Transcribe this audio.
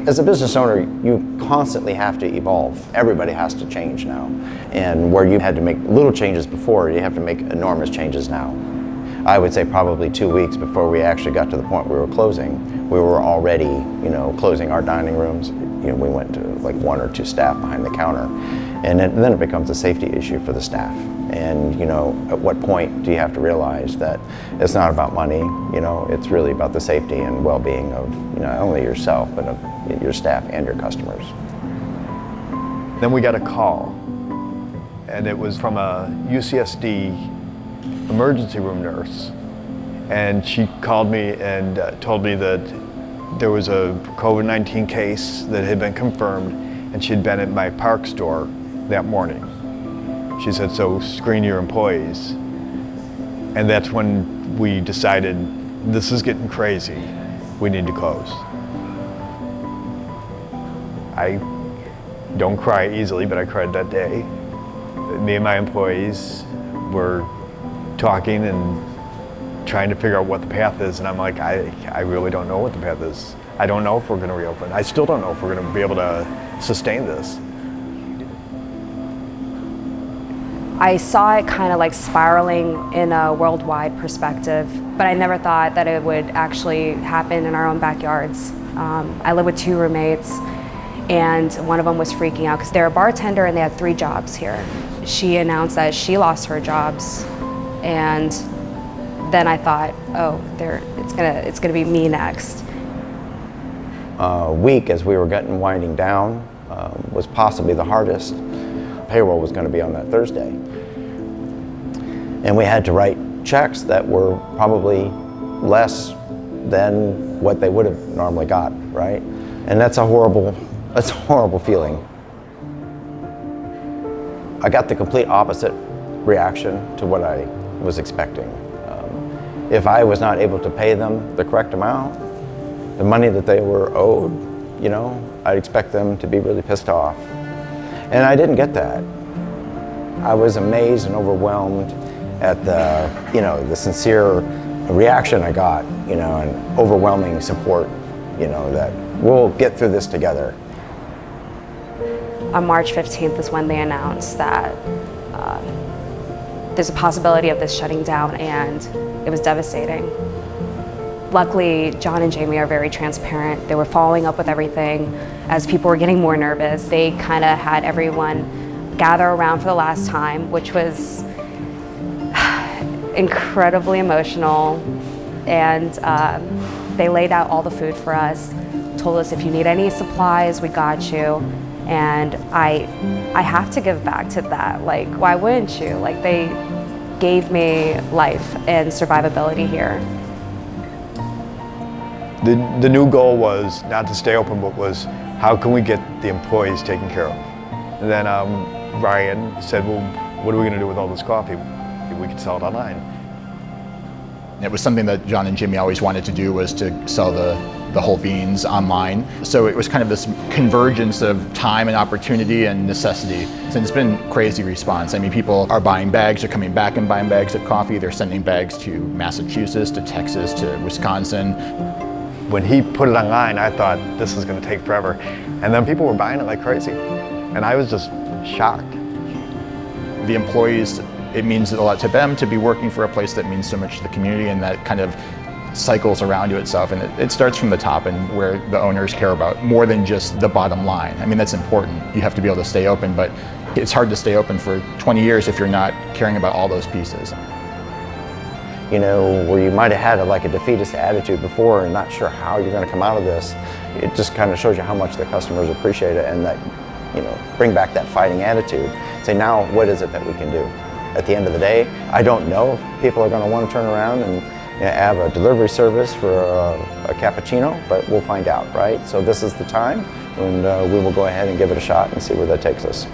As a business owner, you constantly have to evolve. Everybody has to change now. And where you had to make little changes before, you have to make enormous changes now. I would say probably 2 weeks before we actually got to the point we were closing, we were already, closing our dining rooms. We went to like 1 or 2 staff behind the counter. And then it becomes a safety issue for the staff. And at what point do you have to realize that it's not about money, it's really about the safety and well-being of not only yourself, but of your staff and your customers. Then we got a call, and it was from a UCSD emergency room nurse. And she called me and told me that there was a COVID-19 case that had been confirmed, and she'd been at my park store that morning. She said, so screen your employees. And that's when we decided, this is getting crazy. We need to close. I don't cry easily, but I cried that day. Me and my employees were talking and trying to figure out what the path is, and I'm like, I really don't know what the path is. I don't know if we're going to reopen. I still don't know if we're going to be able to sustain this. I saw it kind of like spiraling in a worldwide perspective, but I never thought that it would actually happen in our own backyards. I live with 2 roommates, and one of them was freaking out because they're a bartender and they had 3 jobs here. She announced that she lost her jobs, and then I thought, oh, it's gonna be me next. A week as we were winding down was possibly the hardest. Payroll was going to be on that Thursday. And we had to write checks that were probably less than what they would have normally got, right? And that's a horrible feeling. I got the complete opposite reaction to what I was expecting. If I was not able to pay them the correct amount, the money that they were owed, I'd expect them to be really pissed off. And I didn't get that. I was amazed and overwhelmed at the sincere reaction I got, and overwhelming support, that we'll get through this together. On March 15th is when they announced that there's a possibility of this shutting down, and it was devastating. Luckily, John and Jamie are very transparent. They were following up with everything. As people were getting more nervous, they kind of had everyone gather around for the last time, which was incredibly emotional. And they laid out all the food for us, told us if you need any supplies, we got you. And I have to give back to that. Like, why wouldn't you? Like, they gave me life and survivability here. The new goal was not to stay open, but was how can we get the employees taken care of? And then Ryan said, well, what are we going to do with all this coffee? We could sell it online. It was something that John and Jimmy always wanted to do, was to sell the whole beans online. So it was kind of this convergence of time and opportunity and necessity. And it's been crazy response. I mean, people are buying bags, they're coming back and buying bags of coffee, they're sending bags to Massachusetts, to Texas, to Wisconsin. When he put it online, I thought this is going to take forever. And then people were buying it like crazy. And I was just shocked. The employees, it means a lot to them to be working for a place that means so much to the community, and that kind of cycles around to itself. And it starts from the top, and where the owners care about more than just the bottom line. I mean, that's important. You have to be able to stay open, but it's hard to stay open for 20 years if you're not caring about all those pieces. Where you might have had a defeatist attitude before and not sure how you're going to come out of this, it just kind of shows you how much the customers appreciate it, and that, bring back that fighting attitude. Say, now what is it that we can do? At the end of the day, I don't know if people are going to want to turn around and have a delivery service for a cappuccino, but we'll find out, right? So this is the time, and we will go ahead and give it a shot and see where that takes us.